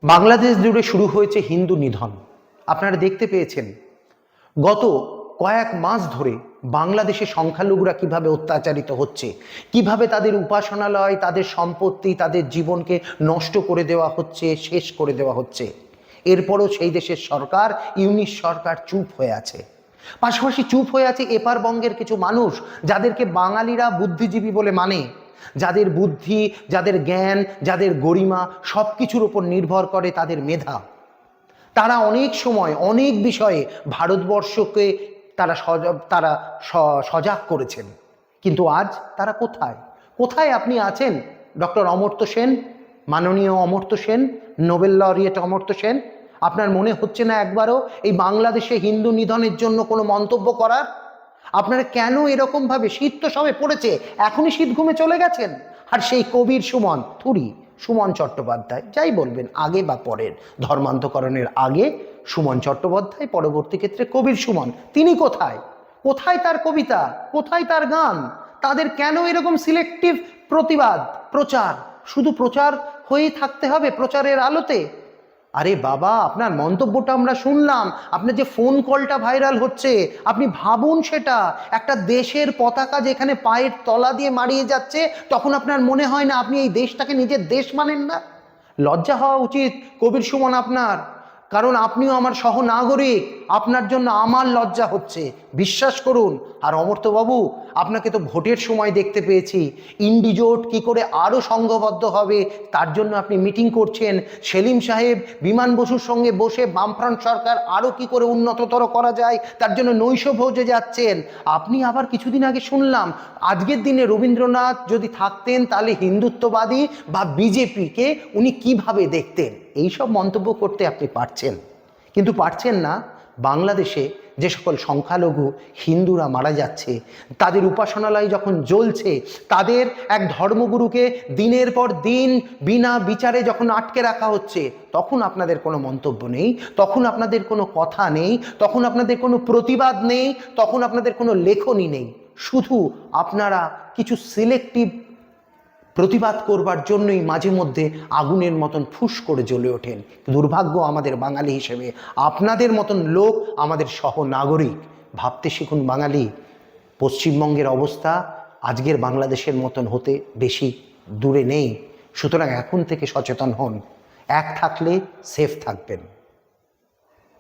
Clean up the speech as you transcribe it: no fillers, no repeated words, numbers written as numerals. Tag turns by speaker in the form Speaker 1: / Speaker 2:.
Speaker 1: বাংলাদেশ জুড়ে শুরু হয়েছে হিন্দু নিধন। আপনারা দেখতে পেয়েছেন গত কয়েক মাস ধরে বাংলাদেশে সংখ্যালঘুরা কিভাবে অত্যাচারিত হচ্ছে, কিভাবে তাদের উপাসনালয়, তাদের সম্পত্তি, তাদের জীবনকে নষ্ট করে দেওয়া হচ্ছে, শেষ করে দেওয়া হচ্ছে। এরপরও সেই দেশের সরকার, ইউনিশ সরকার চুপ হয়ে আছে। পাশাপাশি চুপ হয়ে আছে এপার বঙ্গের কিছু মানুষ, যাদেরকে বাঙালিরা বুদ্ধিজীবী বলে মানে, যাদের বুদ্ধি, যাদের জ্ঞান, যাদের গরিমা সব কিছুর উপর নির্ভর করে তাদের মেধা। তারা অনেক সময় অনেক বিষয়ে ভারতবর্ষকে তারা সজাগ করেছেন। কিন্তু আজ তারা কোথায়? কোথায় আপনি আছেন ডক্টর অমর্ত্য সেন, মাননীয় অমর্ত্য সেন, নোবেল লরিয়েট অমর্ত্য সেন? আপনার মনে হচ্ছে না একবারও এই বাংলাদেশে হিন্দু নিধনের জন্য কোনো মন্তব্য করার? আপনারা কেন এরকমভাবে, শীত তো সবে পড়েছে, এখনই শীত ঘুমে চলে গেছেন? আর সেই কবির সুমন সুমন চট্টোপাধ্যায়, যাই বলবেন আগে বা পরের, ধর্মান্তকরণের আগে সুমন চট্টোপাধ্যায়, পরবর্তী ক্ষেত্রে কবির সুমন, তিনি কোথায়? কোথায় তার কবিতা? কোথায় তার গান? তাদের কেন এরকম সিলেক্টিভ প্রতিবাদ, প্রচার? শুধু প্রচার হয়েই থাকতে হবে, প্রচারের আলোতে? আরে বাবা, আপনার মন্তব্যটা আমরা শুনলাম, আপনার যে ফোন কলটা ভাইরাল হচ্ছে, আপনি ভাবুন সেটা। একটা দেশের পতাকা যেখানে পায়ের তলা দিয়ে মারিয়ে যাচ্ছে, তখন আপনার মনে হয় না আপনি এই দেশটাকে নিজের দেশ মানেন না? লজ্জা হওয়া উচিত কবির সুমন আপনার, কারণ আপনিও আমার সহনাগরিক। আপনার জন্য আমার লজ্জা হচ্ছে, বিশ্বাস করুন। আর অমর্ত্যবাবু, আপনাকে তো ভোটের সময় দেখতে পেয়েছি, ইন্ডিজোট কি করে আরও সংঘবদ্ধ হবে তার জন্য আপনি মিটিং করছেন। সেলিম সাহেব, বিমান বসুর সঙ্গে বসে বামফ্রন্ট সরকার আরও কি করে উন্নততর করা যায় তার জন্য নৈশ ভোজে যাচ্ছেন। আপনি আবার কিছুদিন আগে শুনলাম, আজকের দিনে রবীন্দ্রনাথ যদি থাকতেন তাহলে হিন্দুত্ববাদী বা বিজেপিকে উনি কিভাবে দেখতেন। এইসব মন্তব্য করতে আপনি পারছেন, কিন্তু পারছেন না বাংলাদেশে যে সকল সংখ্যালঘু হিন্দুরা মারা যাচ্ছে, তাদের উপাসনালয় যখন জ্বলছে, তাদের এক ধর্মগুরুকে দিনের পর দিন বিনা বিচারে যখন আটকে রাখা হচ্ছে, তখন আপনাদের কোনো মন্তব্য নেই, তখন আপনাদের কোনো কথা নেই, তখন আপনাদের কোনো প্রতিবাদ নেই, তখন আপনাদের কোনো লেখনী নেই। শুধু আপনারা কিছু সিলেক্টিভ প্রতিবাদ করবার জন্যই মাঝে মধ্যে আগুনের মতন ফুস করে জ্বলে ওঠেন। দুর্ভাগ্য আমাদের বাঙালি হিসেবে, আপনাদের মতন লোক আমাদের সহনাগরিক। ভাবতে শিখুন বাঙালি, পশ্চিমবঙ্গের অবস্থা আজকের বাংলাদেশের মতন হতে বেশি দূরে নেই। সুতরাং এখন থেকে সচেতন হন, এক থাকলে সেফ থাকবেন।